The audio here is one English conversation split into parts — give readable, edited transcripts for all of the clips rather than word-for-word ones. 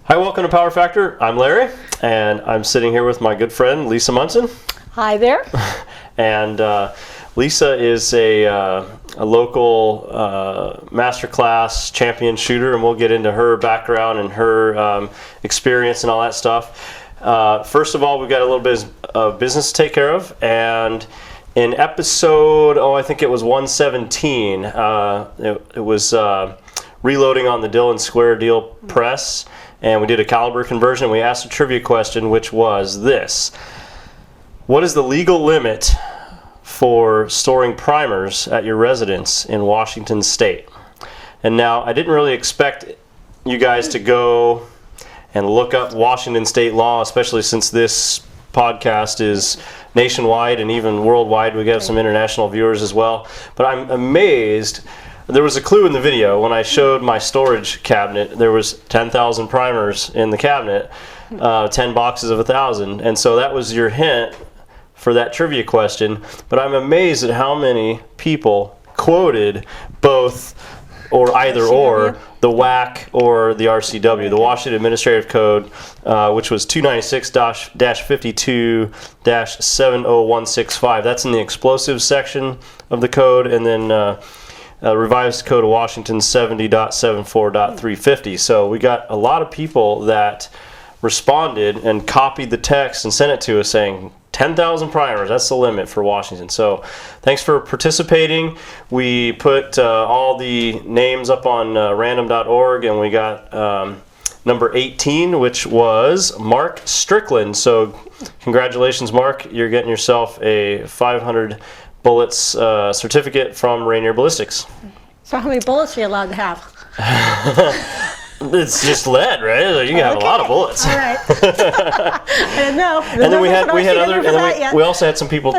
Hi, welcome to Power Factor. I'm Larry, and I'm sitting here with my good friend Lisa Munson. Hi there. And Lisa is a local masterclass champion shooter, and we'll get into her background and her experience and all that stuff. First of all, we've got a little bit of business to take care of, and in episode, I think it was 117, it was reloading on the Dillon Square Deal press. And we did a caliber conversion. We asked a trivia question, which was this: what is the legal limit for storing primers at your residence in Washington State? And now, I didn't really expect you guys to go and look up Washington State law, especially since this podcast is nationwide and even worldwide. We have some international viewers as well. But I'm amazed. There was a clue in the video. When I showed my storage cabinet, there was 10,000 primers in the cabinet, 10 boxes of 1,000. And so that was your hint for that trivia question. But I'm amazed at how many people quoted both or either or the WAC or the RCW, the Washington Administrative Code, which was 296-52-70165. That's in the explosives section of the code, and then revised code of Washington 70.74.350. So we got a lot of people that responded and copied the text and sent it to us saying 10,000 primers, that's the limit for Washington. So thanks for participating. We put all the names up on random.org, and we got number 18, which was Mark Strickland. So congratulations, Mark. You're getting yourself a 500 bullets certificate from Rainier Ballistics. So how many bullets are you allowed to have? It's just lead, right? You can have a lot of bullets. All right. I didn't know. And then we had other, and then we also had some people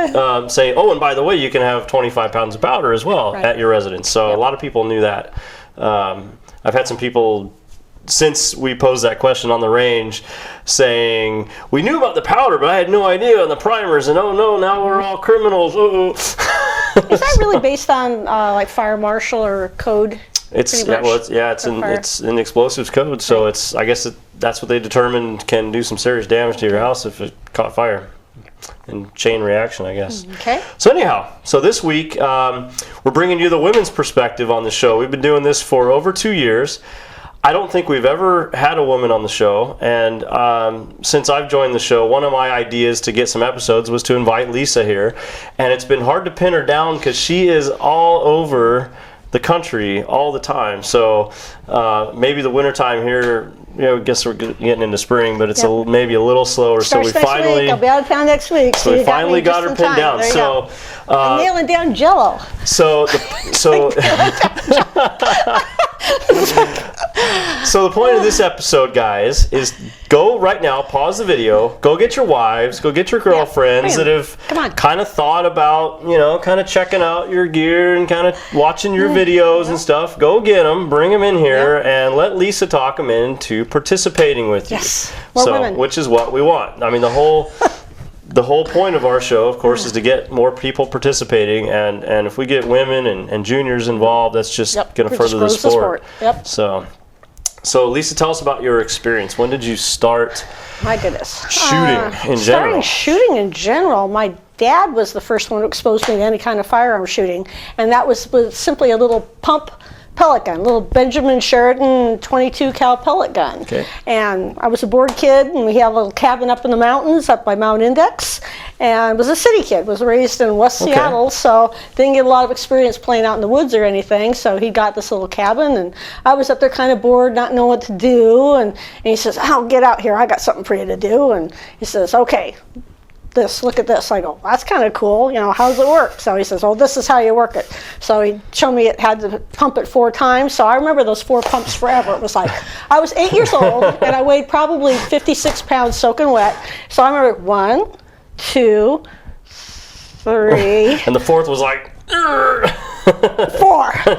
say, oh, and by the way, you can have 25 pounds of powder as well at your residence. So a lot of people knew that. I've had some people, since we posed that question on the range, saying, we knew about the powder, but I had no idea on the primers, and oh no, now we're all criminals. Is that really based on like fire marshal or code? It's in the explosives code, so it's, I guess that's what they determined can do some serious damage to your house if it caught fire. And chain reaction, I guess. Okay. So anyhow, so this week we're bringing you the women's perspective on the show. We've been doing this for over 2 years. I don't think we've ever had a woman on the show, and since I've joined the show, one of my ideas to get some episodes was to invite Lisa here, and it's been hard to pin her down because she is all over the country all the time. So maybe the wintertime here, I guess we're getting into spring, but it's maybe a little slower. Starts so we finally week. I'll be out of town next week. So we finally got her pinned down. So I'm nailing down Jello. So the point of this episode, guys, is go right now, pause the video, go get your wives, go get your girlfriends that have kind of thought about, kind of checking out your gear and kind of watching your videos and stuff. Go get them, bring them in here, and let Lisa talk them into participating with you. Yes, more women. Which is what we want. I mean, the whole point of our show, of course, is to get more people participating, and if we get women and juniors involved, that's just going to further the sport. So Lisa, tell us about your experience. When did you start shooting in general? Shooting in general, my dad was the first one who exposed me to any kind of firearm shooting, and that was simply a little pump pellet gun, little Benjamin Sheridan 22 cal pellet gun. Okay. And I was a board kid, and we had a little cabin up in the mountains up by Mount Index, and was a city kid, was raised in West Seattle, so didn't get a lot of experience playing out in the woods or anything. So he got this little cabin, and I was up there kind of bored, not knowing what to do, and he says, oh, get out here, I got something for you to do. And he says, okay, this, look at this. I go, that's kind of cool. How does it work? So he says, oh, this is how you work it. So he showed me it had to pump it 4 times. So I remember those 4 pumps forever. It was like, I was 8 years old and I weighed probably 56 pounds soaking wet. So I remember 1, 2, 3. And the 4th was like, 4.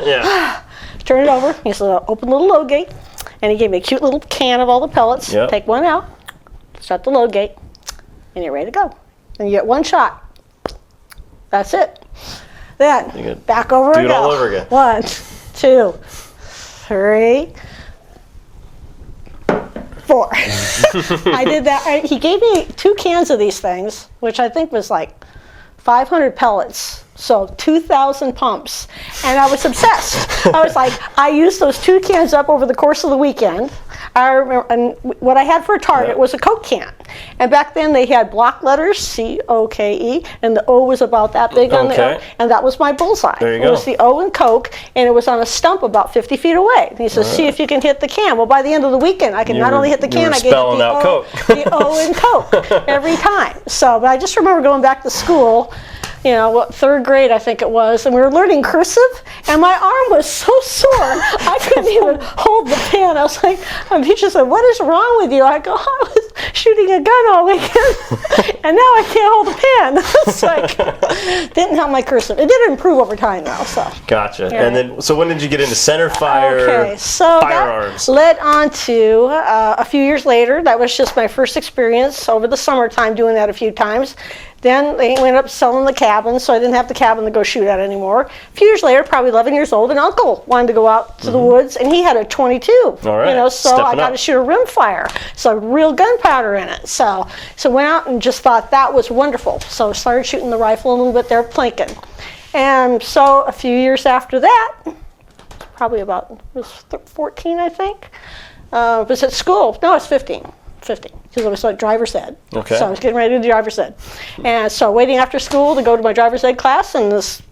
Yeah. Turn it over. He said, open the little load gate. And he gave me a cute little can of all the pellets. Yep. Take one out, shut the load gate, and you're ready to go. And you get 1 shot. That's it. Then back over do and it go. all over again. 1, 2, 3, 4. I did that. He gave me 2 cans of these things, which I think was like 500 pellets. So 2,000 pumps. And I was obsessed. I was like, I used those 2 cans up over the course of the weekend. I remember, and what I had for a target was a Coke can. And back then they had block letters, C-O-K-E, and the O was about that big on the O. And that was my bullseye. There you go. It was the O in Coke, and it was on a stump about 50 feet away. And he says, see if you can hit the can. Well, by the end of the weekend, I could not only hit the can, I could hit the O in Coke every time. So, but I just remember going back to school, 3rd grade, I think it was, and we were learning cursive, and my arm was so sore, I couldn't even hold the pen. I was like, my teacher said, what is wrong with you? I go, I was shooting a gun all weekend, and now I can't hold the pen. It's like, didn't help my cursive. It did improve over time, though, so. Gotcha. Yeah. And then, so when did you get into center fire firearms? That led on to a few years later. That was just my first experience over the summertime doing that a few times. Then they ended up selling the cabin, so I didn't have the cabin to go shoot at anymore. A few years later, probably 11 years old, an uncle wanted to go out to the woods, and he had a 22. All right. So I got to shoot a rimfire, so real gunpowder in it. So went out and just thought that was wonderful. So started shooting the rifle a little bit there, plinking. And so a few years after that, probably about, it was 14, I think, was at school. No, it's 15. Because I was like driver's ed. Okay. So I was getting ready to do driver's ed. And so waiting after school to go to my driver's ed class, and this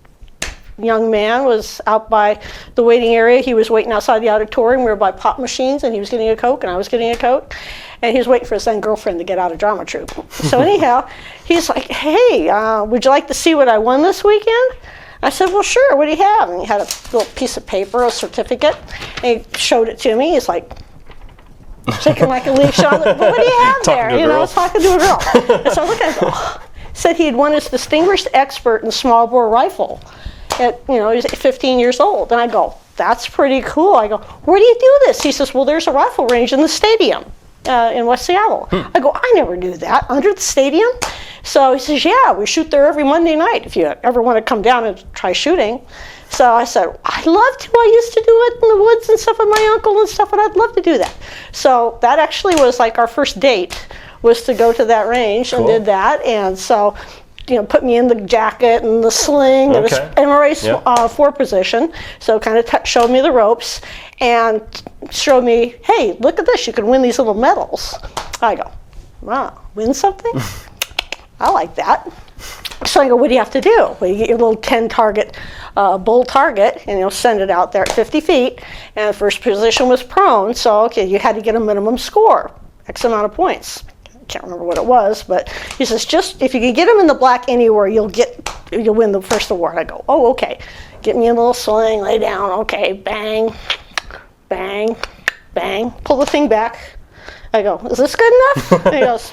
young man was out by the waiting area. He was waiting outside the auditorium. We were by pop machines, and he was getting a Coke, and I was getting a Coke. And he was waiting for his then girlfriend to get out of drama troupe. So anyhow, he's like, hey, would you like to see what I won this weekend? I said, well, sure, what do you have? And he had a little piece of paper, a certificate, and he showed it to me. He's like, shaking like a leaf. But what do you have there? Talking to a girl. And so I looked at him. Said he had won as distinguished expert in small bore rifle. He was 15 years old. And I go, that's pretty cool. I go, where do you do this? He says, well, there's a rifle range in the stadium in West Seattle. I go, I never knew that. Under the stadium? So he says, yeah, we shoot there every Monday night if you ever want to come down and try shooting. So I said, I love to. I used to do it in the woods and stuff with my uncle and stuff, and I'd love to do that. So that actually was like our first date, was to go to that range and did that. And so, put me in the jacket and the sling and the MRA 4 position. So kind of showed me the ropes and showed me, hey, look at this. You can win these little medals. I go, wow, win something? I like that. So I go, what do you have to do? Well, you get your little 10 target bull target, and you'll send it out there at 50 feet. And the first position was prone, so you had to get a minimum score, X amount of points. I can't remember what it was, but he says, just if you can get them in the black anywhere, you'll win the first award. I go, oh, okay. Get me in a little sling, lay down, okay, bang, bang, bang, pull the thing back. I go, is this good enough? And he goes,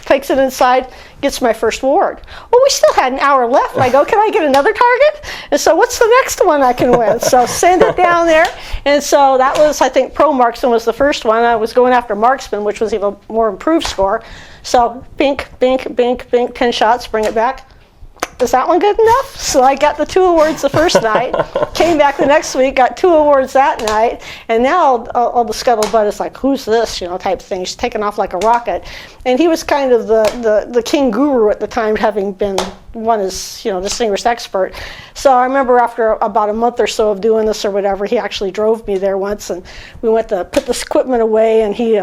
takes it inside, gets my first award. Well, we still had an hour left. I go, can I get another target? And so what's the next one I can win? So send it down there. And so that was, I think, pro marksman was the first one. I was going after marksman, which was even more improved score. So bink, bink, bink, bink, 10 shots, bring it back. Is that one good enough? So I got the 2 awards the first night, came back the next week, got 2 awards that night, and now all the scuttlebutt is like, who's this, type thing. He's taking off like a rocket. And he was kind of the king guru at the time, having won as, distinguished expert. So I remember after about a month or so of doing this or whatever, he actually drove me there once, and we went to put this equipment away, and he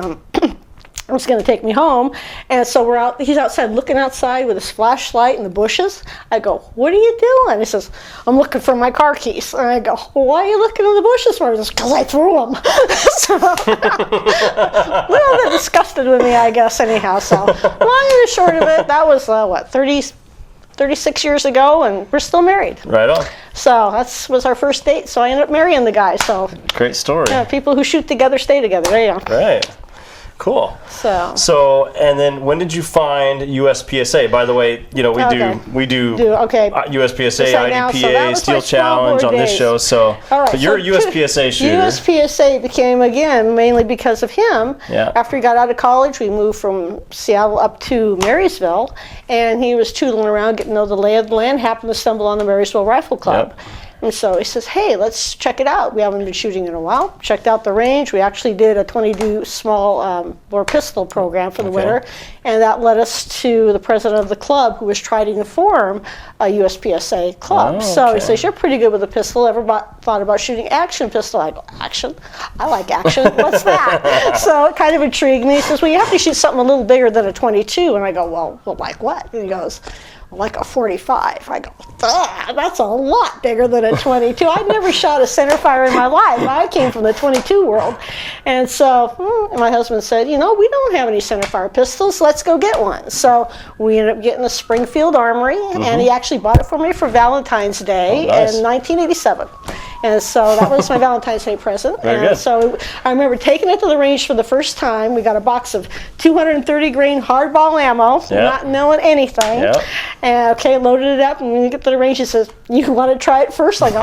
was going to take me home. And so he's outside looking outside with his flashlight in the bushes. I go, what are you doing? He says, I'm looking for my car keys. And I go, why are you looking in the bushes for? He says, because I threw them. So, a little bit disgusted with me, I guess, anyhow. So, long and short of it, that was, 36 years ago, and we're still married. Right on. So that was our first date. So I ended up marrying the guy. So great story. Yeah, people who shoot together stay together. There you go. Right. Cool. So, and then when did you find USPSA? By the way, we do USPSA, IDPA, Steel Challenge on this show. So, but you're a USPSA shooter. USPSA became, again, mainly because of him. Yeah. After he got out of college, we moved from Seattle up to Marysville, and he was tootling around, getting to know the lay of the land, happened to stumble on the Marysville Rifle Club. Yep. And so he says, hey, let's check it out. We haven't been shooting in a while. Checked out the range. We actually did a 22 small bore pistol program for the winter. And that led us to the president of the club, who was trying to form a USPSA club. So he says, you're pretty good with a pistol. Ever thought about shooting action pistol? I go, action? I like action. What's that? So it kind of intrigued me. He says, well, you have to shoot something a little bigger than a 22. And I go, well, like what? And he goes, like a 45. I go, that's a lot bigger than a 22. I'd never shot a centerfire in my life. I came from the 22 world. And so my husband said, we don't have any centerfire pistols. Let's go get one. So we ended up getting a Springfield Armory, and he actually bought it for me for Valentine's Day in 1987. And so that was my Valentine's Day present. Very good. So I remember taking it to the range for the first time. We got a box of 230 grain hardball ammo, not knowing anything. Yep. And loaded it up, and when you get to the range, he says, you want to try it first? I go,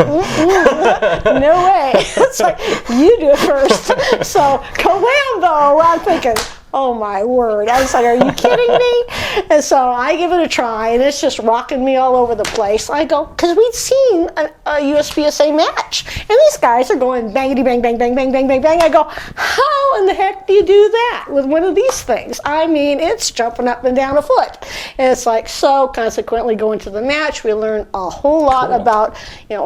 no way. It's like, you do it first. So, kablam, though. I'm thinking, oh my word. I was like, are you kidding me? And so I give it a try, and it's just rocking me all over the place. I go, because we'd seen a USPSA match, and these guys are going bangity bang, bang, bang, bang, bang, bang, bang. I go, how in the heck do you do that with one of these things? I mean, it's jumping up and down a foot. And it's like, so consequently going to the match, we learned a whole lot about,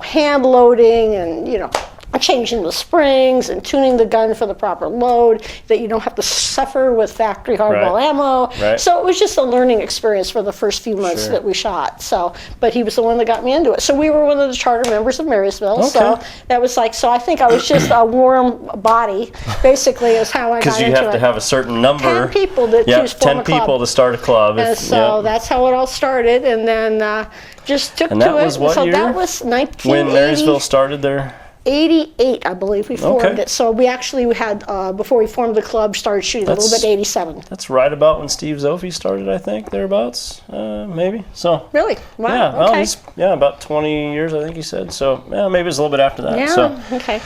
hand loading and, changing the springs and tuning the gun for the proper load, that you don't have to suffer with factory hardball ammo. Right. So it was just a learning experience for the first few months that we shot. So, but he was the one that got me into it. So we were one of the charter members of Marysville. So that was like, so I think I was just a warm body, basically, is how I got into it. Because you have to have a certain number. 10 people to choose form a club. 10 people to start a club. And so that's how it all started. And then just took to it. And that was what year? That was 1980. When Marysville started there? 88, I believe we formed it. So we actually had, before we formed the club, started shooting a little bit 87. That's right about when Steve Zophi started, I think, thereabouts, maybe. So really? Wow. About 20 years, I think he said. So maybe it's a little bit after that. Yeah. So. Okay.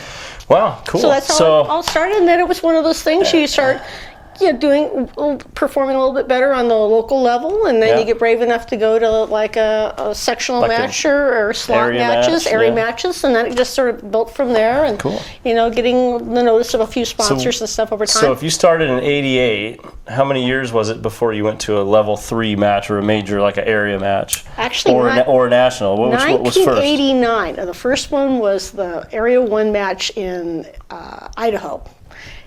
Wow. Cool. So that's how it all started, and then it was one of those things you start. Performing a little bit better on the local level, and then you get brave enough to go to like a sectional match or slot matches, area matches, and then it just sort of built from there. And getting the notice of a few sponsors and stuff over time. So if you started in '88, how many years was it before you went to a level 3 match or a major, like an area match? Actually, or national. What was first? 1989. The first one was the Area 1 match in Idaho.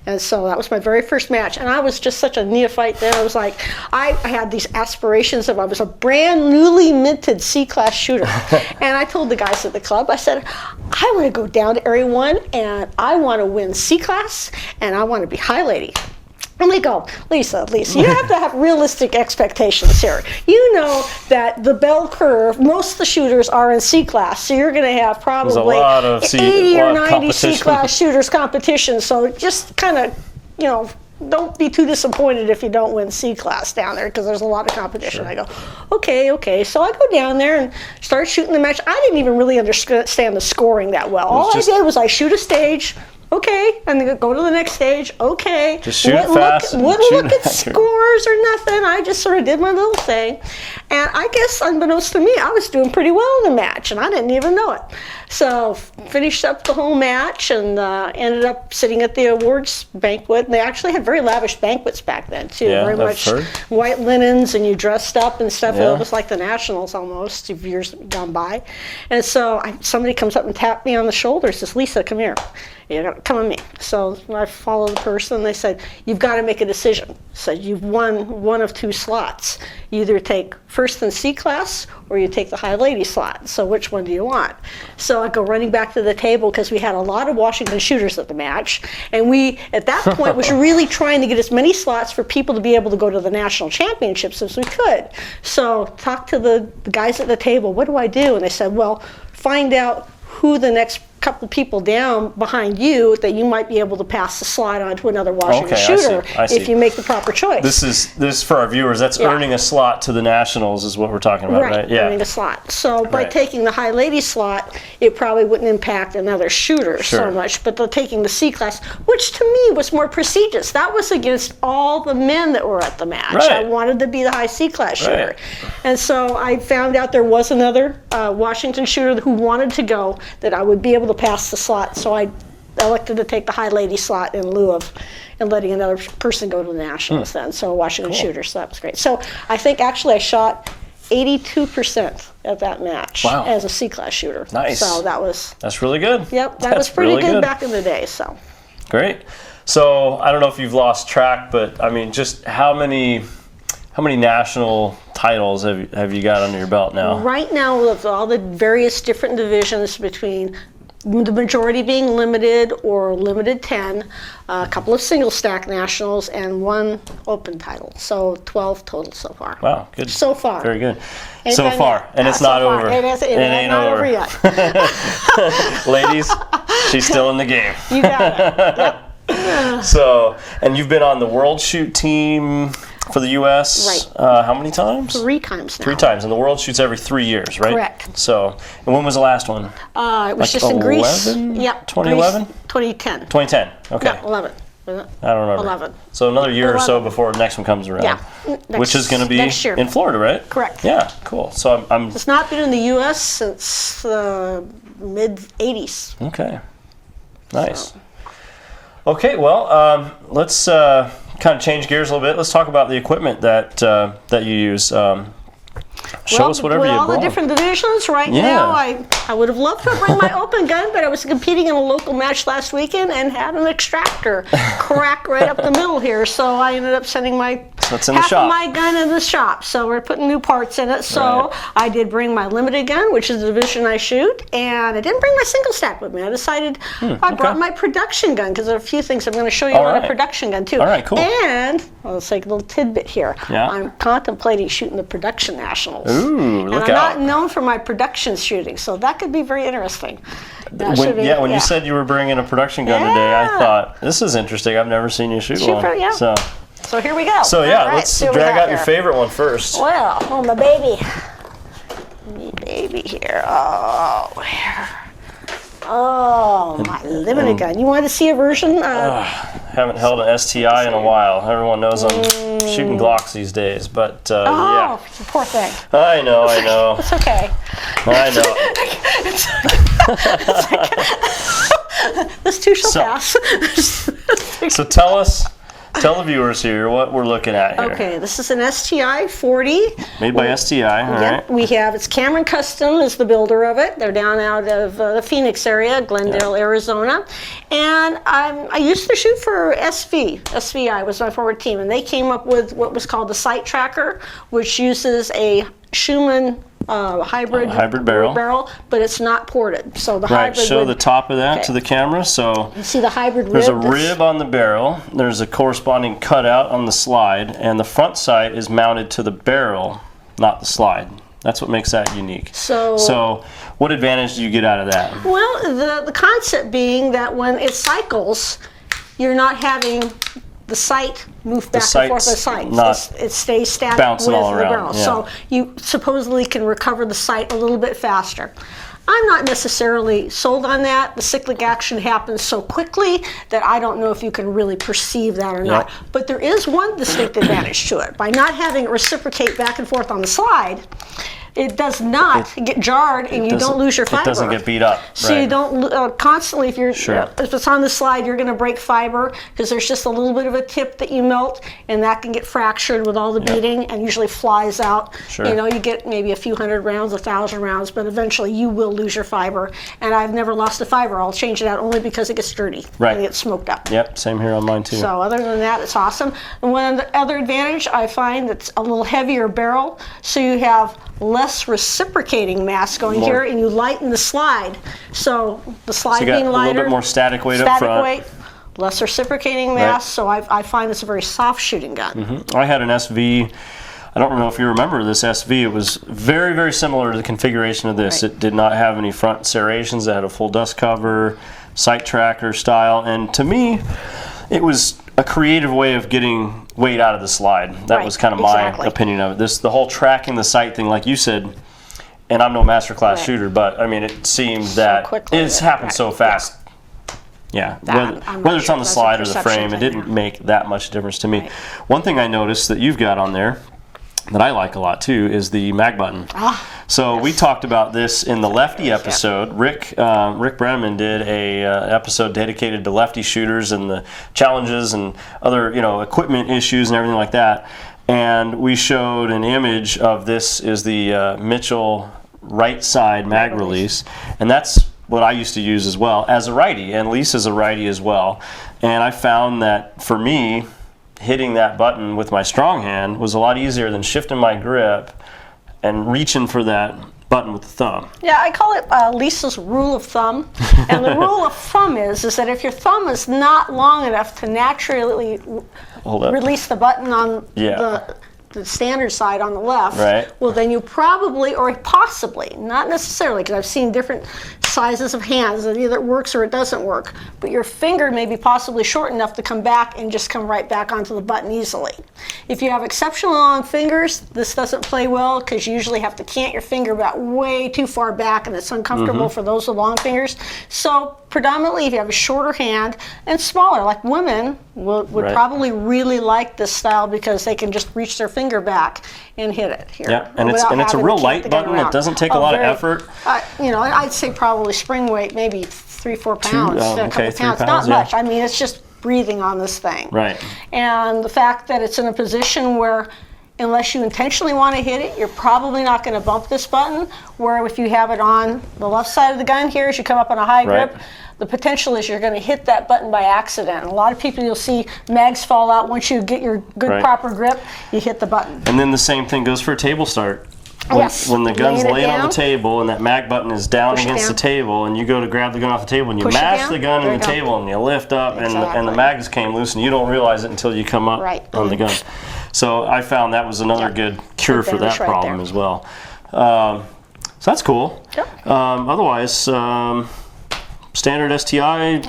And so that was my very first match. And I was just such a neophyte then. I was like, I had these aspirations of, I was a brand newly minted C-class shooter. And I told the guys at the club, I said, I want to go down to Area 1 and I want to win C-class and I want to be high lady. And they go, Lisa, you have to have realistic expectations here. You know that the bell curve, most of the shooters are in C-class, so you're going to have probably 80 or 90 C-class shooters competition. So just kind of, don't be too disappointed if you don't win C-class down there, because there's a lot of competition. I go, okay. So I go down there and start shooting the match. I didn't even really understand the scoring that well. All I did was I shoot a stage. Okay, and then go to the next stage. Okay, just shoot fast. Wouldn't look at scores or nothing. I just sort of did my little thing, and I guess unbeknownst to me, I was doing pretty well in the match, and I didn't even know it. So finished up the whole match and ended up sitting at the awards banquet. And they actually had very lavish banquets back then too. Very much white linens, and you dressed up and stuff. It was like the Nationals almost, years gone by. And so somebody comes up and tapped me on the shoulder, says, Lisa, come here. You come with me. So I followed the person. They said, you've got to make a decision. So you've won one of two slots. You either take first and C class or you take the high lady slot. So which one do you want? So I go running back to the table because we had a lot of Washington shooters at the match. And we, at that point, was really trying to get as many slots for people to be able to go to the national championships as we could. So talked to the guys at the table, what do I do? And they said, well, find out who the next couple people down behind you that you might be able to pass the slot on to another Washington shooter I see. if you make the proper choice. This is for our viewers. That's earning a slot to the nationals is what we're talking about, right? Yeah, earning a slot. So by taking the high lady slot, it probably wouldn't impact another shooter so much. But taking the C class, which to me was more prestigious, that was against all the men that were at the match. Right. I wanted to be the high C class shooter. And so I found out there was another Washington shooter who wanted to go, that I would be able to pass the slot, so I elected to take the high lady slot in lieu of and letting another person go to the nationals then. So Washington shooter, so that was great. So I think actually I shot 82% at that match as a C class shooter. Nice. So that's really good. Yep, that was pretty really good back in the day. So great. So I don't know if you've lost track, but I mean, just how many national titles have you got under your belt now? Right now, with all the various different divisions between the majority being limited or limited 10, a couple of single stack nationals, and one open title. So 12 total so far. Wow, good. So far. Very good. So far, and it's not over. It ain't not over yet. Ladies, she's still in the game. You got it. Yep. So, and you've been on the World Shoot team for the U.S. Right. How many times? 3 times now. 3 times, and the World shoots every 3 years, right? Correct. So, and when was the last one? It was like just in Greece. Yep. 2011? 2010. 2010. Okay. No, 11. I don't remember. 11. So another year or so before the next one comes around. Yeah. Which is going to be in Florida, right? Correct. Yeah. Cool. So I'm. It's not been in the U.S. since the mid '80s. Okay. Nice. So. Okay. Well, let's kind of change gears a little bit. Let's talk about the equipment that you use. Show us whatever you brought. With all the different divisions right now, I would have loved to bring my open gun, but I was competing in a local match last weekend and had an extractor crack right up the middle here, so I ended up sending my half of my gun in the shop. So we're putting new parts in it. So I did bring my limited gun, which is the division I shoot, and I didn't bring my single stack with me. I decided I brought my production gun because there are a few things I'm going to show you on a production gun too. All right, cool. And let's take a little tidbit here. Yeah. I'm contemplating shooting the production nationals. Ooh, look out. I'm not known for my production shooting, so that could be very interesting. When you said you were bringing a production gun today, I thought, this is interesting. I've never seen you shoot one. Yeah. So here we go. So let's drag out your favorite one first. Well, my baby. My baby here. Oh, my limited gun. You want to see a version? Haven't held an STI in a while. Everyone knows I'm shooting Glocks these days, but yeah. Poor thing. I know. It's okay. I know. This too shall pass. So tell the viewers here what we're looking at here. Okay, this is an STI 40. Made by STI, all right. We have, it's Cameron Custom is the builder of it. They're down out of the Phoenix area, Glendale, Arizona. And I used to shoot for SVI was my former team, and they came up with what was called the sight tracker, which uses a Schumann hybrid barrel, but it's not ported. So the hybrid show the top of that to the camera. So you see the hybrid rib. There's a rib on the barrel. There's a corresponding cutout on the slide, and the front sight is mounted to the barrel, not the slide. That's what makes that unique. So what advantage do you get out of that? Well, the concept being that when it cycles, you're not having the sight move back and forth. The sight it stays static bouncing with all the around. barrel. Yeah. So you supposedly can recover the sight a little bit faster. I'm not necessarily sold on that. The cyclic action happens so quickly that I don't know if you can really perceive that or not. But there is one distinct advantage to it. By not having it reciprocate back and forth on the slide, it does not get jarred, and you don't lose your fiber. It doesn't get beat up. So you don't constantly, if it's on the slide, you're going to break fiber because there's just a little bit of a tip that you melt, and that can get fractured with all the beating and usually flies out. Sure. You know, you get maybe a few hundred rounds, 1,000 rounds, but eventually you will lose your fiber. And I've never lost a fiber. I'll change it out only because it gets dirty. Right. And it gets smoked up. Yep, same here on mine too. So other than that, it's awesome. And one other advantage I find, it's a little heavier barrel, so you have less reciprocating mass going here, and you lighten the slide. So the slide being lighter, a little bit more static weight up front. Weight, less reciprocating mass. So I find this a very soft shooting gun. I had an SV. I don't know if you remember this SV. It was very, very similar to the configuration of this. It did not have any front serrations. It had a full dust cover, sight tracker style, and to me, it was a creative way of getting weight out of the slide. That was kind of my opinion of it. The whole tracking the sight thing, like you said, and I'm no master class shooter, but I mean, it seemed that it's happened so fast. Yeah, whether it's on the slide or the frame, it didn't make that much difference to me. One thing I noticed that you've got on there that I like a lot too is the mag button. So we talked about this in the lefty episode. Rick Brenneman did a episode dedicated to lefty shooters and the challenges and other equipment issues and everything like that. And we showed an image of this is the Mitchell right side mag release, and that's what I used to use as well as a righty, and Lisa's a righty as well. And I found that for me, hitting that button with my strong hand was a lot easier than shifting my grip and reaching for that button with the thumb. Yeah, I call it Lisa's rule of thumb. And the rule of thumb is that if your thumb is not long enough to naturally release the button on the standard side on the left, well then you probably, or possibly, not necessarily, because I've seen different sizes of hands, that either it works or it doesn't work, but your finger may be possibly short enough to come back and just come right back onto the button easily. If you have exceptionally long fingers, this doesn't play well because you usually have to cant your finger about way too far back, and it's uncomfortable for those with long fingers. So predominantly if you have a shorter hand and smaller, like women would probably really like this style because they can just reach their finger back and hit it here. Yeah, and it's a real light button. It doesn't take a lot of effort. I'd say probably spring weight maybe 3-4 pounds. A couple pounds, not much. I mean, it's just breathing on this thing. Right. And the fact that it's in a position where, unless you intentionally want to hit it, you're probably not going to bump this button, where if you have it on the left side of the gun here, as you come up on a high grip, the potential is you're going to hit that button by accident. A lot of people, you'll see mags fall out. Once you get your good proper grip, you hit the button. And then the same thing goes for a table start. When the gun's laying on the table and that mag button is down against the table, and you go to grab the gun off the table and you mash the gun in the table and you lift up and the mags came loose, and you don't realize it until you come up on the gun. So I found that was another good cure for that problem as well. So that's cool. Otherwise, standard STI.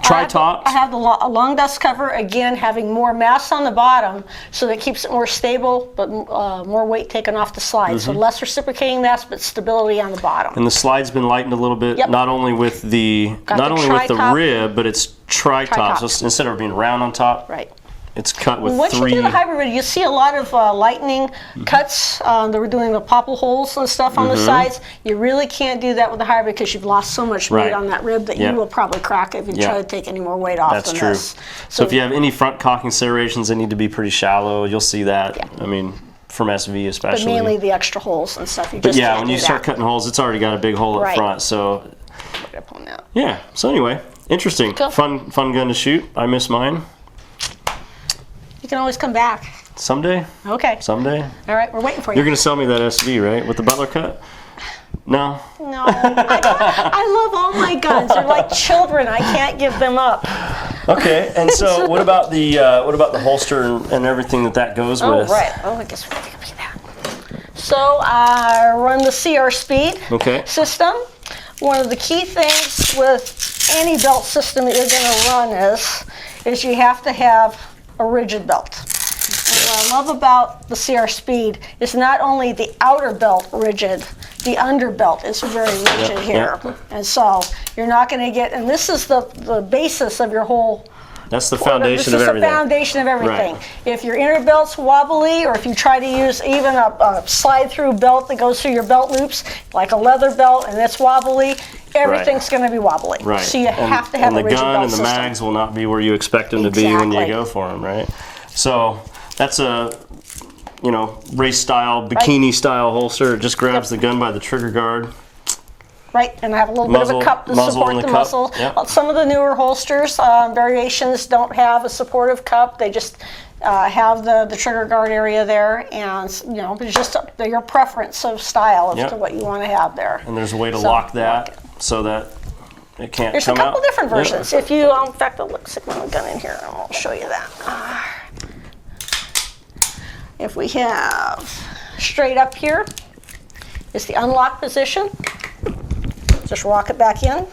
Tri-tops. I have the long dust cover, again having more mass on the bottom so that keeps it more stable, but more weight taken off the slide. So less reciprocating mass, but stability on the bottom. And the slide's been lightened a little bit, not only with the rib, but it's tri-top. So instead of being round on top, it's cut with Once you do the hybrid, you see a lot of lightning cuts. They were doing the popple holes and stuff on the sides. You really can't do that with the hybrid because you've lost so much weight on that rib that you will probably crack it if you try to take any more weight off That's true. So if you have any front cocking serrations that need to be pretty shallow, you'll see that. I mean, from SV especially. But mainly the extra holes and stuff. You just when you start cutting holes, it's already got a big hole up front. So so anyway, interesting. Cool. Fun gun to shoot. I miss mine. You can always come back. Someday? Okay. Someday? All right, we're waiting for you. You're going to sell me that SV, right? With the Butler cut? No? No. I love all my guns. They're like children. I can't give them up. Okay, and so what about the holster and everything that goes with? Oh, right. Oh, I guess we can see that. So I run the CR Speed system. One of the key things with any belt system that you're going to run is you have to have a rigid belt. And what I love about the CR Speed is not only the outer belt rigid, the under belt is very rigid here. And so you're not going to get, and this is the basis of your whole That's the foundation of everything. This is the foundation of everything. Right. If your inner belt's wobbly, or if you try to use even a slide-through belt that goes through your belt loops, like a leather belt, and it's wobbly, everything's going to be wobbly. Right. So you have to have a rigid belt system. And the gun and the mags will not be where you expect them to be when you go for them, right? So that's a, race style, bikini style holster. It just grabs the gun by the trigger guard. Right, and I have a little bit of a cup to support the muzzle. Yep. Some of the newer holsters, variations, don't have a supportive cup. They just have the trigger guard area there, and it's just your preference of style as to what you want to have there. And there's a way to lock that so that it can't There's come out. There's a couple different versions. If you, in fact, I'll stick my gun in here, and I'll show you that. If we have straight up here is the unlock position. Just rock it back in.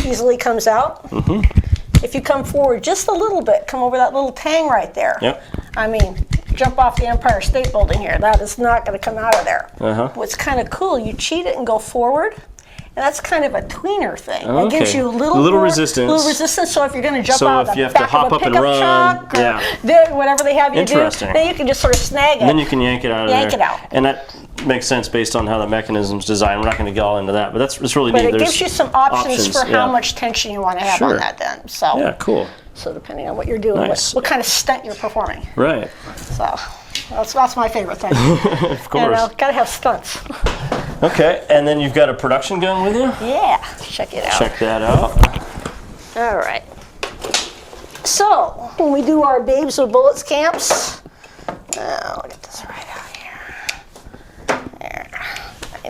Easily comes out. If you come forward just a little bit, come over that little tang right there. I mean, jump off the Empire State Building here. That is not going to come out of there. What's kind of cool, you cheat it and go forward. And that's kind of a tweener thing. It gives you a little resistance. So if you're going to jump out of the back of a pickup truck or whatever they have you do, then you can just sort of snag it. And then you can yank it out of there. Yank it out. And that makes sense based on how the mechanism's designed. We're not going to get all into that, but it's really neat. But it gives you some options for how much tension you want to have on that then. So, yeah, cool. So depending on what you're doing, what kind of stunt you're performing. Right. So that's my favorite thing. Of course. Got to have stunts. Okay, and then you've got a production gun with you? Yeah, check it out. Check that out. All right. So, when we do our Babes with Bullets camps, look at this right out here. There.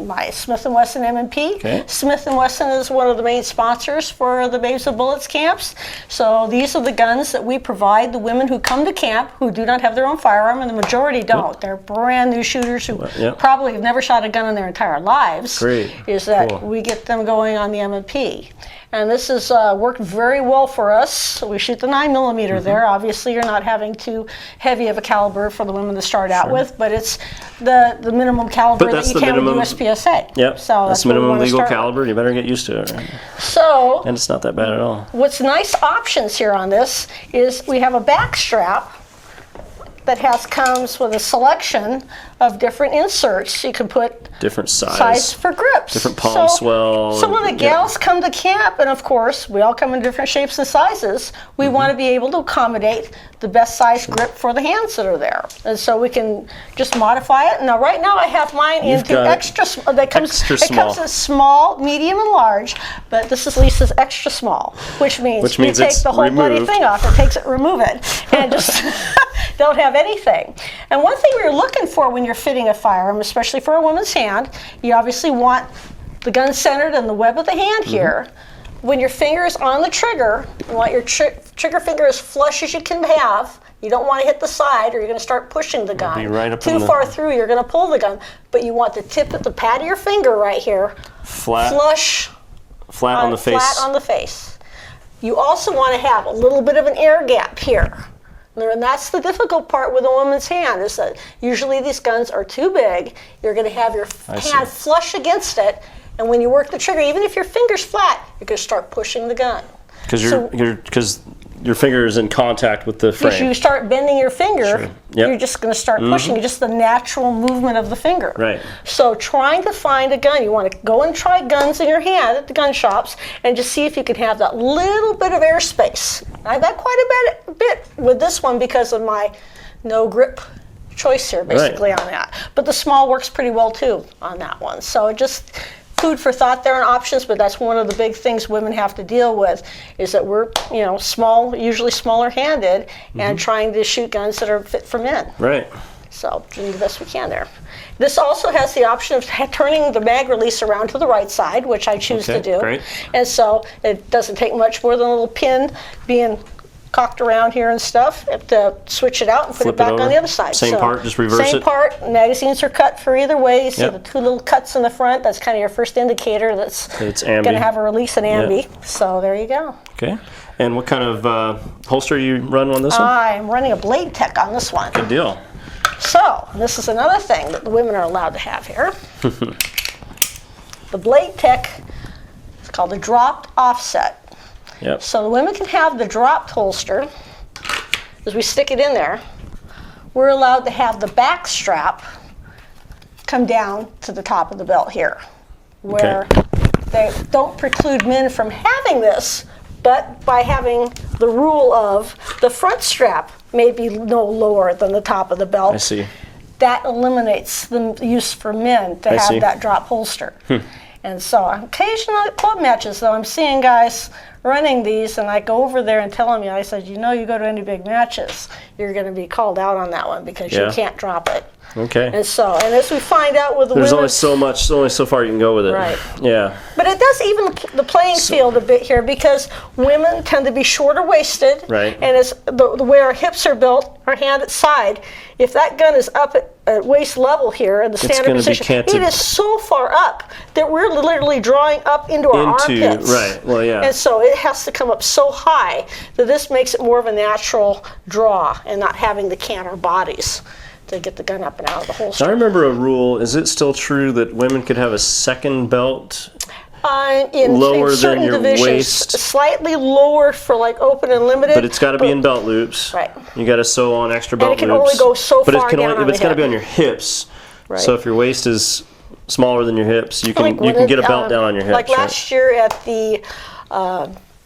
My Smith & Wesson M&P. Okay. Smith & Wesson is one of the main sponsors for the Babes with Bullets camps. So these are the guns that we provide the women who come to camp who do not have their own firearm, and the majority don't. They're brand new shooters who probably have never shot a gun in their entire lives. Great. Is that we get them going on the M&P. And this has worked very well for us. We shoot the 9mm there. Obviously, you're not having too heavy of a caliber for the women to start out with, but it's the minimum caliber that you can with USPSA. Yep, so that's minimum legal caliber. With. You better get used to it. Right? So, and it's not that bad at all. What's nice options here on this is we have a back strap that comes with a selection of different inserts. You can put different size for grips. Different palm swell. So when the gals come to camp, and of course we all come in different shapes and sizes, we want to be able to accommodate the best size grip for the hands that are there. And so we can just modify it. Now right now I have mine into extra small. It comes in small, medium, and large, but this is Lisa's extra small, which means you take the whole bloody thing off. It takes it, remove it, and just don't have anything. And one thing we're looking for when you're fitting a firearm, especially for a woman's hand, you obviously want the gun centered in the web of the hand here. When your finger is on the trigger, you want your trigger finger as flush as you can have. You don't want to hit the side or you're going to start pushing the gun. Too far through, you're going to pull the gun. But you want the tip of the pad of your finger right here flat on the face. Flat on the face. You also want to have a little bit of an air gap here. And that's the difficult part with a woman's hand, is that usually these guns are too big. You're going to have your hand flush against it, and when you work the trigger, even if your finger's flat, you're going to start pushing the gun. Because your finger is in contact with the frame. If you start bending your finger, you're just going to start pushing. Just the natural movement of the finger. Right. So trying to find a gun, you want to go and try guns in your hand at the gun shops and just see if you can have that little bit of airspace. I've got quite a bit with this one because of my no grip choice here, basically, on that. But the small works pretty well too on that one. So just food for thought there and options, but that's one of the big things women have to deal with, is that we're small, usually smaller handed, and trying to shoot guns that are fit for men. Right. So doing the best we can there. This also has the option of turning the mag release around to the right side, which I choose to do. Great. And so it doesn't take much more than a little pin being cocked around here and stuff to switch it out and put it back on the other side. Same part, just reverse it. Same part. Magazines are cut for either way. You see the two little cuts in the front. That's kind of your first indicator that's going to have a release in ambi. So there you go. Okay. And what kind of holster you run on this one? I'm running a Blade Tech on this one. Good deal. So this is another thing that the women are allowed to have here. The Blade Tech is called a dropped offset. Yep. So the women can have the dropped holster. As we stick it in there, we're allowed to have the back strap come down to the top of the belt here, where they don't preclude men from having this, but by having the rule of the front strap may be no lower than the top of the belt. I see. That eliminates the use for men to have that drop holster. And so occasionally at club matches, though, I'm seeing guys running these, and I go over there and tell them, I said, you go to any big matches, you're going to be called out on that one because you can't drop it. Okay. And as we find out with the There's women's, only so far you can go with it. Right. Yeah. But it does even the playing field a bit here, because women tend to be shorter waisted. Right. And it's the way our hips are built, our hand at side, if that gun is up at waist level here in the standard position, it is so far up that we're literally drawing up into our armpits. Right. Well, yeah. And so it has to come up so high that this makes it more of a natural draw and not having to can our bodies to get the gun up and out of the holster. I remember a rule. Is it still true that women could have a second belt lower than your waist? Slightly lower for like open and limited. But it's got to be in belt loops. Right. You got to sew on extra belt loops. And it can only go so far down on the But it's got to hip. be on your hips. Right. So if your waist is smaller than your hips, you can get a belt down on your hips. Like last year at the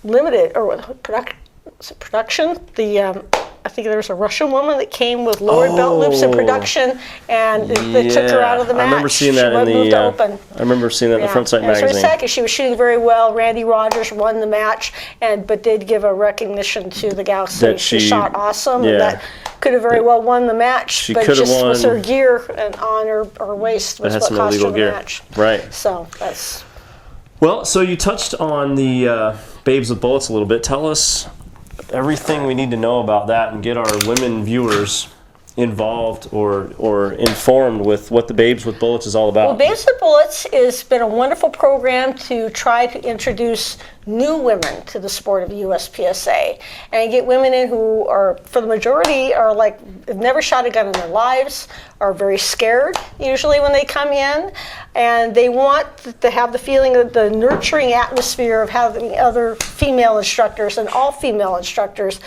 limited or production, I think there was a Russian woman that came with lowered belt loops in production, and they took her out of the match. I remember seeing that in the Front Sight magazine. So second, she was shooting very well. Randy Rogers won the match, but did give a recognition to the gal saying she shot awesome, and that could have very well won the match, but just was her gear and on her waist was what cost her the match. Right. So that's. Well, so you touched on the Babes with Bullets a little bit. Tell us everything we need to know about that and get our women viewers involved or informed with what the Babes with Bullets is all about. Well, Babes with Bullets has been a wonderful program to try to introduce new women to the sport of USPSA and get women in who are, for the majority, are like, have never shot a gun in their lives, are very scared usually when they come in, and they want to have the feeling of the nurturing atmosphere of having other female instructors and all female instructors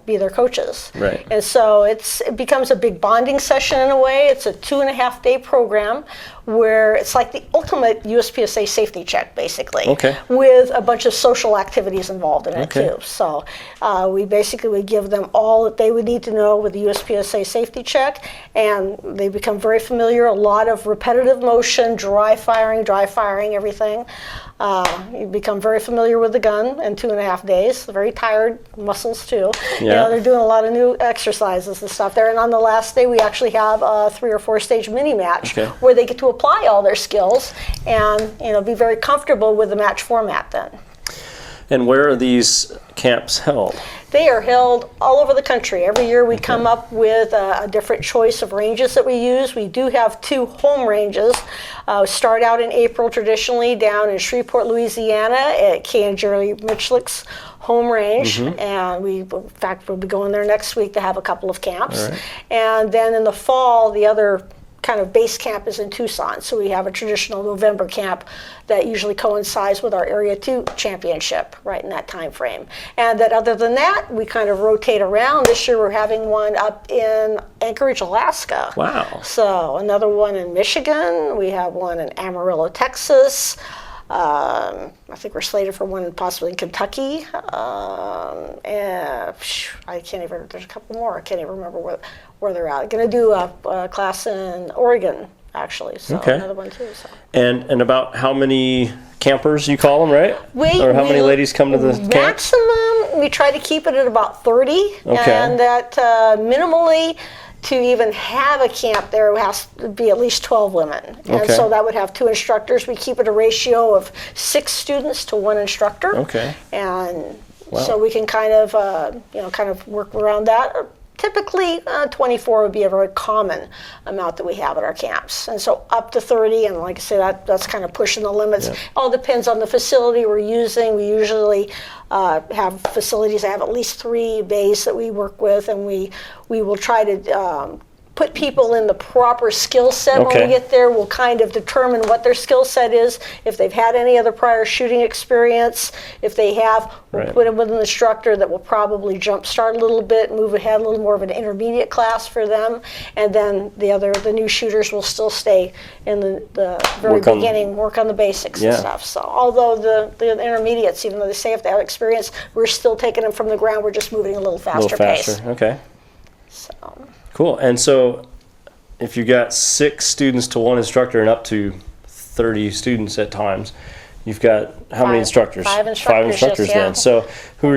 be their coaches. Right. And so it becomes a big bonding session in a way. It's a 2.5-day program where it's like the ultimate USPSA safety check, basically, with a bunch of social activities involved in it too. So we basically would give them all that they would need to know with the USPSA safety check, and they become very familiar. A lot of repetitive motion, dry firing, everything. You become very familiar with the gun in 2.5 days. Very tired muscles too. Yeah. They're doing a lot of new exercises and stuff there. And on the last day, we actually have a 3 or 4 stage mini match where they get to apply all their skills and be very comfortable with the match format then. And where are these camps held? They are held all over the country. Every year we come up with a different choice of ranges that we use. We do have 2 home ranges. Start out in April traditionally down in Shreveport, Louisiana at Kay and Jerry Mitchlick's home range. And in fact, we'll be going there next week to have a couple of camps. Right. And then in the fall, the other kind of base camp is in Tucson. So we have a traditional November camp that usually coincides with our Area 2 championship right in that time frame. And that other than that, we kind of rotate around. This year we're having one up in Anchorage, Alaska. Wow. So another one in Michigan. We have one in Amarillo, Texas. I think we're slated for one possibly in Kentucky. And I can't even, there's a couple more. I can't even remember where they're at. I'm going to do a class in Oregon, actually. So another one too. So. And about how many campers you call them, right? Or how many ladies come to the camp? Maximum, we try to keep it at about 30. And that minimally, to even have a camp there has to be at least 12 women. And so that would have 2 instructors. We keep it a ratio of 6 students to 1 instructor. And so we can kind of work around that. Typically, 24 would be a very common amount that we have at our camps. And so up to 30, and like I said, that's kind of pushing the limits. All depends on the facility we're using. We usually have facilities that have at least 3 bays that we work with, and we will try to put people in the proper skill set when we get there. We'll kind of determine what their skill set is, if they've had any other prior shooting experience. If they have, we'll put them with an instructor that will probably jumpstart a little bit, move ahead a little more of an intermediate class for them, and then the new shooters will still stay in the very beginning, work on the basics and stuff. So although the intermediates, even though they say if they have experience, we're still taking them from the ground, we're just moving a little faster pace. Okay. So. Cool. And so if you got 6 students to 1 instructor and up to 30 students at times, you've got how many instructors? 5 instructors. 5 instructors then. So who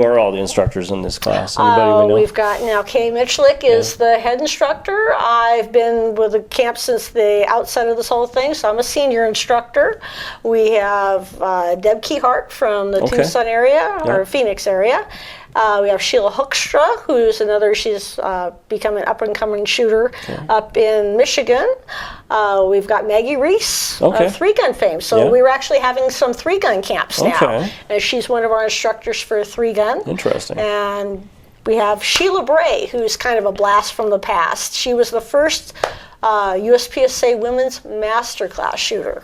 are all the instructors in this class? Anybody we know? We've got now Kay Mitchlick is the head instructor. I've been with the camp since the outset of this whole thing, so I'm a senior instructor. We have Deb Keyhart from the Tucson area, or Phoenix area. We have Sheila Hoekstra, who's she's become an up-and-coming shooter up in Michigan. We've got Maggie Reese of 3-gun fame. So we were actually having some 3-gun camps now. And she's one of our instructors for 3-gun. Interesting. And we have Sheila Bray, who's kind of a blast from the past. She was the first USPSA women's masterclass shooter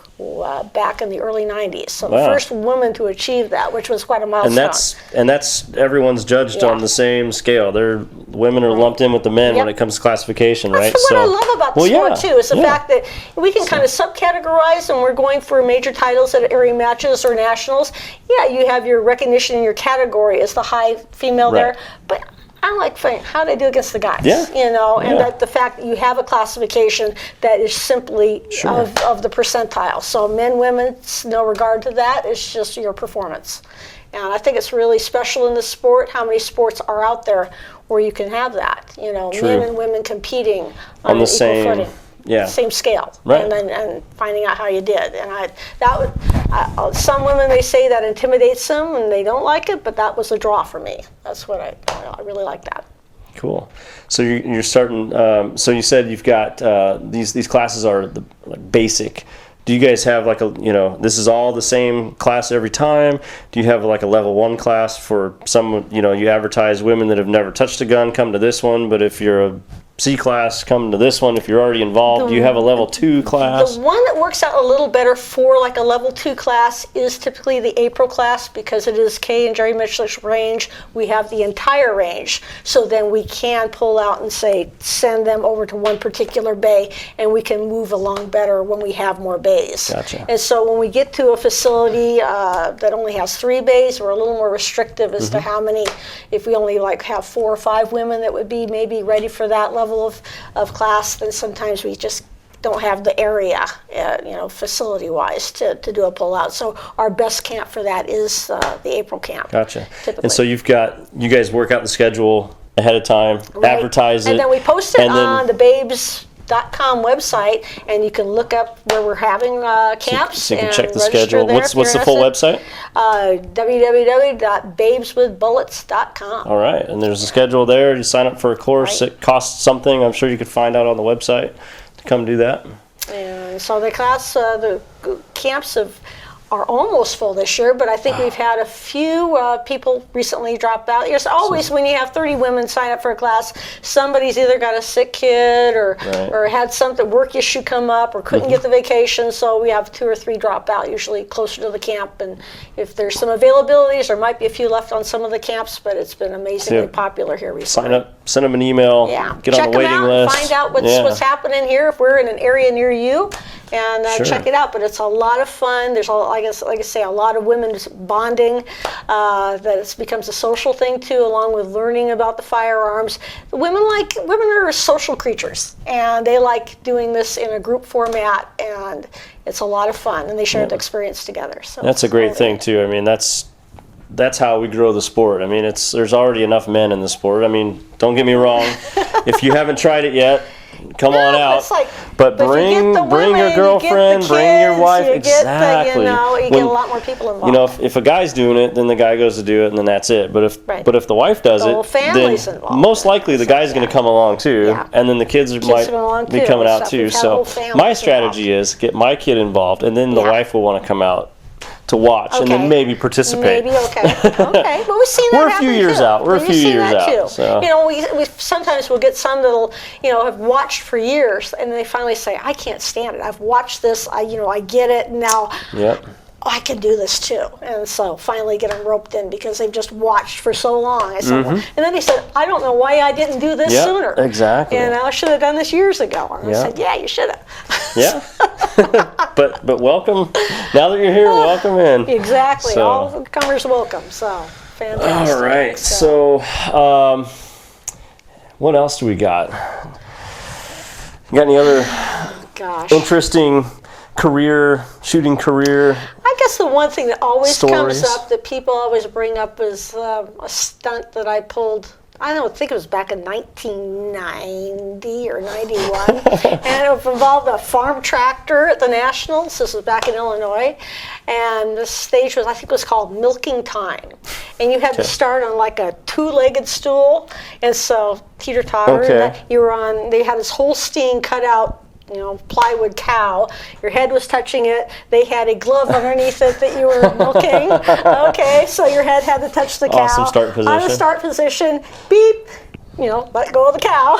back in the early 90s. So the first woman to achieve that, which was quite a milestone. And that's everyone's judged on the same scale. Women are lumped in with the men when it comes to classification, right? That's what I love about the sport too, is the fact that we can kind of subcategorize, and we're going for major titles at area matches or nationals. Yeah, you have your recognition in your category as the high female there, but I like how they do against the guys, and that the fact that you have a classification that is simply of the percentile. So men, women, no regard to that. It's just your performance. And I think it's really special in this sport. How many sports are out there where you can have that? Men and women competing on an equal footing. Same scale, and finding out how you did. And some women, they say that intimidates them and they don't like it, but that was a draw for me. That's what I really like that. Cool. So you're starting. So you said you've got these classes are basic. Do you guys have this is all the same class every time? Do you have a level 1 class for some? You advertise women that have never touched a gun come to this one, but if you're a C class, come to this one if you're already involved. Do you have a level 2 class? The one that works out a little better for a level 2 class is typically the April class, because it is Kay and Jerry Mitchell's range. We have the entire range, so then we can pull out and send them over to one particular bay, and we can move along better when we have more bays. Gotcha. And so when we get to a facility that only has 3 bays, we're a little more restrictive as to how many. If we only have 4 or 5 women that would be maybe ready for that level of class, then sometimes we just don't have the area, facility-wise to do a pull-out. So our best camp for that is the April camp. Gotcha. Typically. And so you guys work out the schedule ahead of time, advertise it, and then we post it on the babes.com website, and you can look up where we're having camps. So you can and check the schedule. What's the full website? www.babeswithbullets.com. All right, and there's a schedule there. You sign up for a course. It costs something. I'm sure you could find out on the website to come do that. And so the camps are almost full this year, but I think we've had a few people recently drop out. There's always, when you have 30 women sign up for a class, somebody's either got a sick kid or had something, work issue come up, or couldn't get the vacation, so we have 2 or 3 drop out, usually closer to the camp. And if there's some availabilities, there might be a few left on some of the camps, but it's been amazingly popular here recently. Sign up, send them an email, get on the waiting list. Find out what's happening here, if we're in an area near you, and check it out. But it's a lot of fun. There's like I say, a lot of women bonding. That it becomes a social thing too, along with learning about the firearms. Women are social creatures, and they like doing this in a group format, and it's a lot of fun. And they share the experience together. So that's a great thing too. I mean, that's how we grow the sport. I mean, there's already enough men in the sport. I mean, don't get me wrong. If you haven't tried it yet, come on out. But bring your girlfriend, bring your wife. Exactly. You get a lot more people involved. If a guy's doing it, then the guy goes to do it, and then that's it. But if the wife does it, then most likely the guy's going to come along too, and then the kids might be coming out too. So my strategy is get my kid involved, and then the wife will want to come out to watch and then maybe participate. Maybe, okay. Okay. But we've seen that We're a few years out. We're a few years out. So. You know, we sometimes we'll get some that'll, you know, have watched for years, and they finally say, I can't stand it. I've watched this. I get it now. Yep. I can do this too. And so finally get them roped in because they've just watched for so long. I said, well, and then he said, I don't know why I didn't do this sooner. Exactly. And I should have done this years ago. And I said, yeah, you should have. Yeah. but welcome. Now that you're here, welcome in. Exactly. So. All the comers welcome. So fantastic. All right. So what else do we got? You got any other interesting shooting career? I guess the one thing that always stories. comes up that people always bring up is a stunt that I pulled. I think it was back in 1990 or 91, and it involved a farm tractor at the Nationals. This was back in Illinois, and the stage was, I think it was called Milking Time, and you had to start on like a two-legged stool, and so teeter-totter, and you were on. They had this Holstein cut out, you know, plywood cow. Your head was touching it. They had a glove underneath it that you were milking. Okay, so your head had to touch the cow. Awesome start position. On the start position, beep, you know, let go of the cow.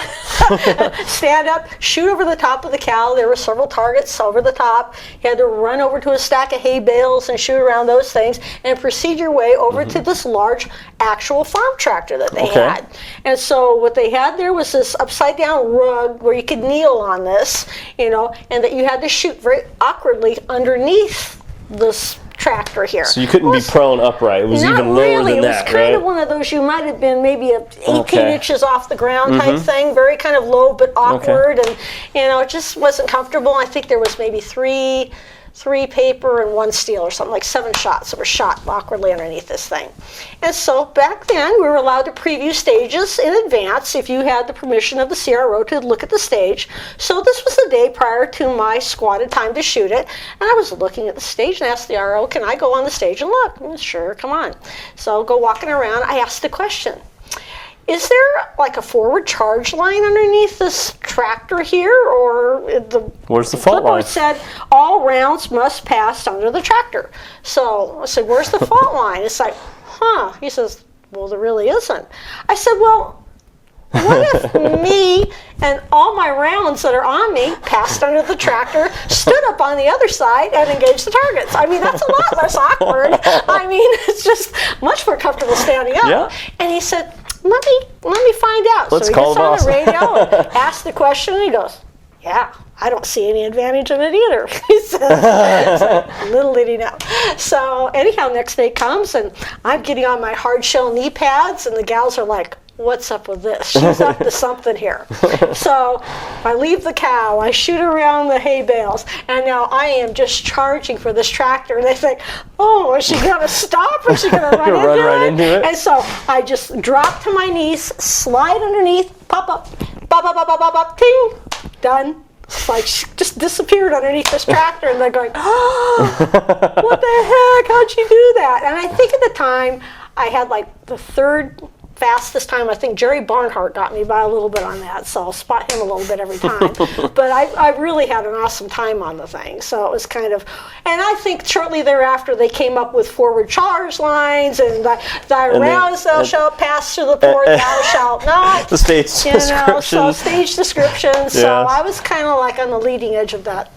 Stand up, shoot over the top of the cow. There were several targets over the top. You had to run over to a stack of hay bales and shoot around those things and proceed your way over to this large actual farm tractor that they had. And so what they had there was this upside down rug where you could kneel on this, you know, and that you had to shoot very awkwardly underneath this tractor here. So you couldn't be prone upright. It was even lower than that, right? It was kind of one of those, you might have been maybe 18 inches off the ground type thing, very kind of low but awkward, and you know, it just wasn't comfortable. I think there was maybe three paper and one steel or something, like 7 shots that were shot awkwardly underneath this thing. And so back then we were allowed to preview stages in advance if you had the permission of the CRO to look at the stage. So this was the day prior to my squatted time to shoot it, and I was looking at the stage and asked the RO, can I go on the stage and look? Sure, come on. So go walking around, I asked the question, is there like a forward charge line underneath this tractor here, or where's the fault line? It said all rounds must pass under the tractor. So I said, where's the fault line? It's like, He says, well, there really isn't. I said, well, what if me and all my rounds that are on me passed under the tractor, stood up on the other side, and engaged the targets? I mean, that's a lot less awkward. I mean, it's just much more comfortable standing up. Yeah. And he said, let me find out. Let's so he call gets on the the radio and asks the question, and he goes, yeah, I don't see any advantage in it either. He says, little did he know. So anyhow, next day comes, and I'm getting on my hard shell knee pads, and the gals are like, what's up with this? She's up to something here. So I leave the cow, I shoot around the hay bales, and now I am just charging for this tractor. And they think, oh, is she going to stop? Or is she going to run into it? And so I just drop to my knees, slide underneath, pop up, pop, pop, pop, pop, pop, pop, ting, done. It's like she just disappeared underneath this tractor, and they're going, oh, what the heck? How'd you do that? And I think at the time, I had like the third fastest time. I think Jerry Barnhart got me by a little bit on that, so I'll spot him a little bit every time. But I really had an awesome time on the thing, so it was kind of, and I think shortly thereafter they came up with forward charge lines, and thy rounds thou shalt pass through the port, thou shalt not. The stage descriptions. So stage descriptions. So I was kind of like on the leading edge of that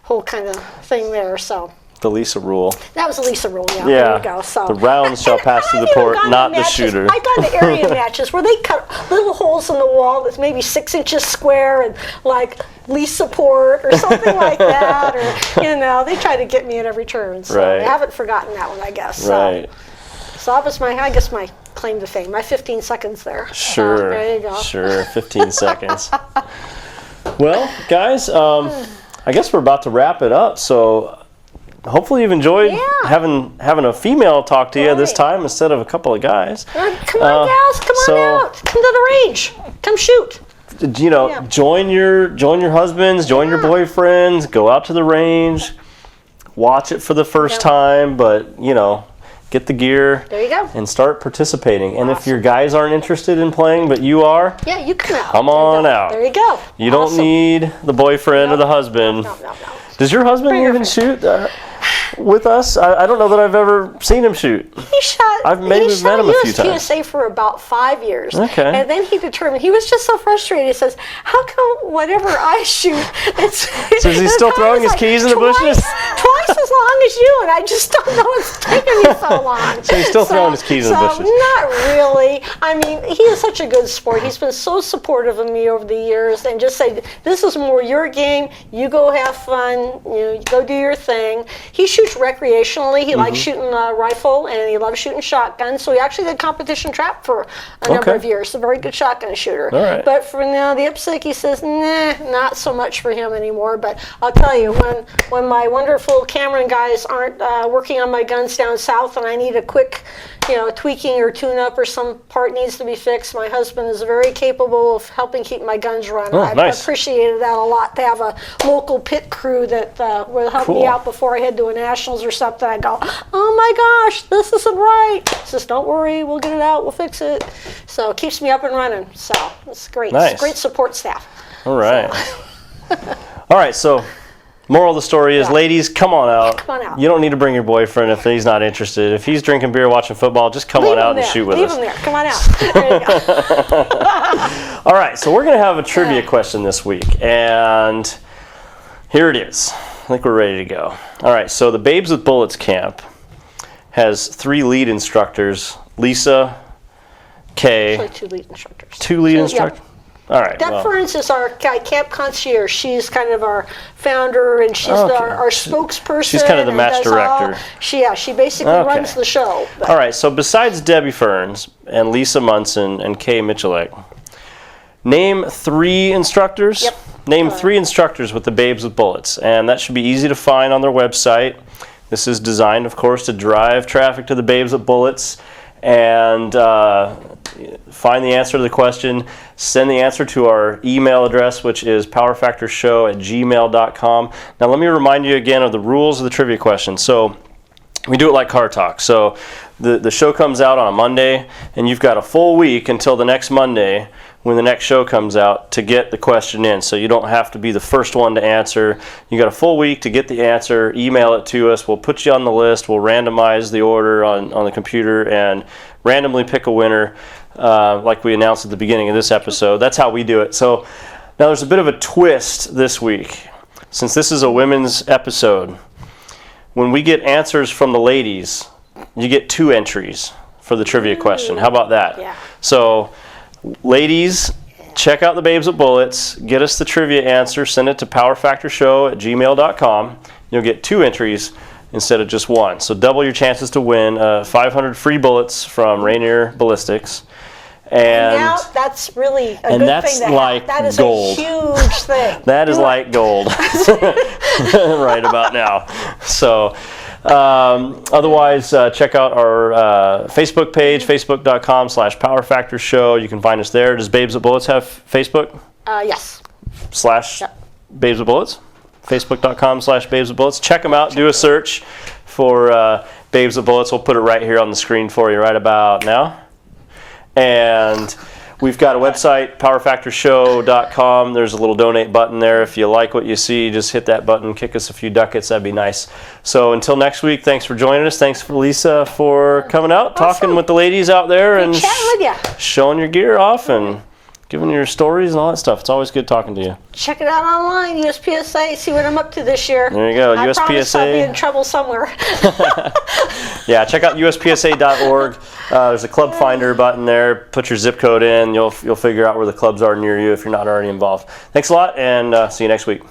whole kind of thing there, so. The Lisa rule. That was the Lisa rule, yeah. There you go. So the rounds shall pass through the port, not the shooter. I got the area matches where they cut little holes in the wall that's maybe 6 inches square and like Lisa port or something like that, or you know, they try to get me at every turn. So I haven't forgotten that one, I guess. Right. So that was my claim to fame, my 15 seconds there. Sure. There you go. Sure, 15 seconds. Well, guys, I guess we're about to wrap it up. So. Hopefully you've enjoyed having a female talk to you this time instead of a couple of guys. Come on, gals, come on out. Come to the range. Come shoot. You know, join your husbands, join your boyfriends, go out to the range, watch it for the first time, but you know, get the gear. There you go. And start participating. And if your guys aren't interested in playing, but you are, you come out. Come on out. There you go. You don't need the boyfriend or the husband. No. Does your husband even shoot? with us. I don't know that I've ever seen him shoot. He shot. I've maybe met him a few times. USPSA for about 5 years. Okay. And then he determined, he was just so frustrated. He says, "How come whatever I shoot, it's..." So is he still throwing his keys in the bushes? Twice as long as you, and I just don't know what's taking me so long. So he's still throwing his keys in the bushes? Not really. I mean, he is such a good sport. He's been so supportive of me over the years, and just say, "This is more your game. You go have fun. You go do your thing." He shoots recreationally. He likes shooting a rifle, and he loves shooting shotguns. So he actually did competition trap for a number of years. A very good shotgun shooter. All right. But for now, the IPSC, he says, nah, not so much for him anymore. But I'll tell you, when my wonderful Cameron guys aren't working on my guns down south, and I need a quick, tweaking or tune-up, or some part needs to be fixed, my husband is very capable of helping keep my guns running. Oh, nice. I've appreciated that a lot, to have a local pit crew that will help me out before I head to a nationals or something. I go, "Oh my gosh, this isn't right." He says, "Don't worry, we'll get it out, we'll fix it." So it keeps me up and running. So it's great. Nice. It's great support staff. All right. All right, so moral of the story is, ladies, come on out. Come on out. You don't need to bring your boyfriend if he's not interested. If he's drinking beer, watching football, just come on out and shoot with us. Leave him there. Come on out. There you go. All right, so we're going to have a trivia question this week, and here it is. I think we're ready to go. All right, so the Babes with Bullets camp has 3 lead instructors: Lisa, Kay. Actually, 2 lead instructors. 2 lead instructors? Yeah. All right. Deb Ferns is our camp concierge. She's kind of our founder, and she's our spokesperson. She's kind of the match director. She basically runs the show. But. All right, so besides Debbie Ferns and Lisa Munson and Kay Michalek, name 3 instructors. Yep. Name 3 instructors with the Babes with Bullets, and that should be easy to find on their website. This is designed, of course, to drive traffic to the Babes with Bullets, and find the answer to the question. Send the answer to our email address, which is powerfactorshow@gmail.com. Now, let me remind you again of the rules of the trivia question. So we do it like Car Talk. So the show comes out on a Monday, and you've got a full week until the next Monday when the next show comes out to get the question in. So you don't have to be the first one to answer. You got a full week to get the answer. Email it to us. We'll put you on the list. We'll randomize the order on the computer and randomly pick a winner, like we announced at the beginning of this episode. That's how we do it. So now there's a bit of a twist this week. Since this is a women's episode, when we get answers from the ladies, you get 2 entries for the trivia question. How about that? Yeah. So, ladies, check out the Babes with Bullets. Get us the trivia answer. Send it to powerfactorshow@gmail.com. You'll get 2 entries instead of just 1. So double your chances to win 500 free bullets from Rainier Ballistics. And now that's really a good thing to have. That is gold. A huge thing. That is like gold right about now. So otherwise, check out our Facebook page, facebook.com/powerfactorshow. You can find us there. Does Babes with Bullets have Facebook? Yes. /Babes with Bullets? Facebook.com/Babes with Bullets. Check them out. Do a search for Babes with Bullets. We'll put it right here on the screen for you right about now. And we've got a website, powerfactorshow.com. There's a little donate button there. If you like what you see, just hit that button, kick us a few ducats. That'd be nice. So until next week, thanks for joining us. Thanks for Lisa for coming out, talking with the ladies out there, and showing your gear off and giving your stories and all that stuff. It's always good talking to you. Check it out online, USPSA. See what I'm up to this year. There you go, I USPSA. promise I'll be in trouble somewhere. Yeah, check out uspsa.org. There's a club finder button there. Put your zip code in. You'll figure out where the clubs are near you if you're not already involved. Thanks a lot, and see you next week.